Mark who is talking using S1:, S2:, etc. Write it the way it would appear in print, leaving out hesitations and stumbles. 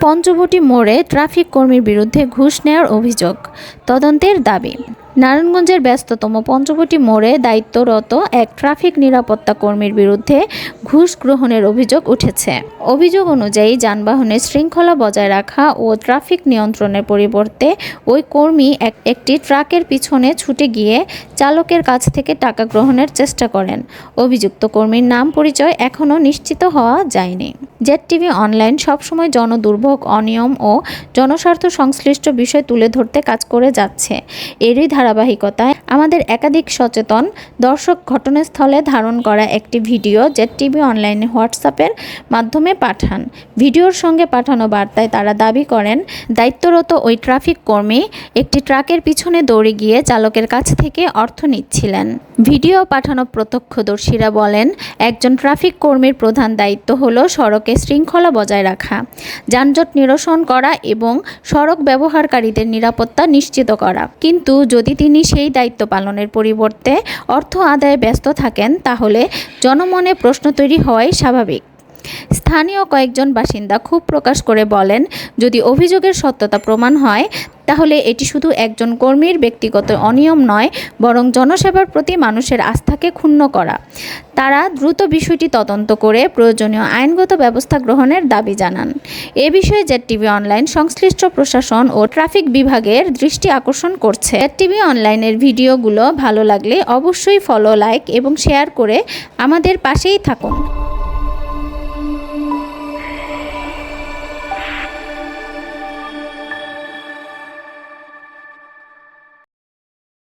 S1: পঞ্চবটি মোড়ে ট্রাফিক কর্মীর বিরুদ্ধে ঘুষ নেওয়ার অভিযোগ, তদন্তের দাবি। নারায়ণগঞ্জের ব্যস্ততম পঞ্চবটি মোড়ে দায়িত্বরত এক ট্রাফিক নিরাপত্তা কর্মীর বিরুদ্ধে ঘুষ গ্রহণের অভিযোগ উঠেছে। অভিযোগ অনুযায়ী যানবাহনের শৃঙ্খলা বজায় রাখা ও ট্রাফিক নিয়ন্ত্রণের পরিবর্তে ওই কর্মী একটি ট্রাকের পিছনে ছুটে গিয়ে চালকের কাছ থেকে টাকা গ্রহণের চেষ্টা করেন। অভিযুক্ত কর্মীর নাম পরিচয় এখনও নিশ্চিত হওয়া যায়নি। জেড-টিভি অনলাইন সবসময় জনদুর্ভোগ, অনিয়ম ও জনস্বার্থ সংশ্লিষ্ট বিষয় তুলে ধরতে কাজ করে যাচ্ছে। এরই ধারাবাহিকতায় আমাদের একাধিক সচেতন দর্শক ঘটনাস্থলে ধারণ করা একটি ভিডিও জেড-টিভি অনলাইনে হোয়াটসঅ্যাপের মাধ্যমে পাঠান। ভিডিওর সঙ্গে পাঠানো বার্তায় তারা দাবি করেন, দায়িত্বরত ওই ট্রাফিক কর্মী একটি ট্রাকের পিছনে দৌড়ে গিয়ে চালকের কাছ থেকে অর্থ নিচ্ছিলেন। ভিডিও পাঠানো প্রত্যক্ষদর্শীরা বলেন, একজন ট্রাফিক কর্মীর প্রধান দায়িত্ব হলো সড়কে শৃঙ্খলা বজায় রাখা, যানজট নিরসন করা এবং সড়ক ব্যবহারকারীদের নিরাপত্তা নিশ্চিত করা। কিন্তু যদি তিনি সেই দায়িত্ব পালনের পরিবর্তে অর্থ আদায়ে ব্যস্ত থাকেন, তাহলে জনমনে প্রশ্ন তৈরি হওয়াই স্বাভাবিক। স্থানীয় কয়েকজন বাসিন্দা ক্ষোভ প্রকাশ করে বলেন, যদি অভিযোগের সত্যতা প্রমাণ হয় তাহলে এটি শুধু একজন কর্মীর ব্যক্তিগত অনিয়ম নয়, বরং জনসেবার প্রতি মানুষের আস্থাকে ক্ষুণ্ণ করা। তারা দ্রুত বিষয়টি তদন্ত করে প্রয়োজনীয় আইনগত ব্যবস্থা গ্রহণের দাবি জানান। এ বিষয়ে জেড-টিভি অনলাইন সংশ্লিষ্ট প্রশাসন ও ট্রাফিক বিভাগের দৃষ্টি আকর্ষণ করছে। জেড-টিভি অনলাইনের ভিডিওগুলো ভালো লাগলে অবশ্যই ফলো, লাইক এবং শেয়ার করে আমাদের পাশেই থাকুন।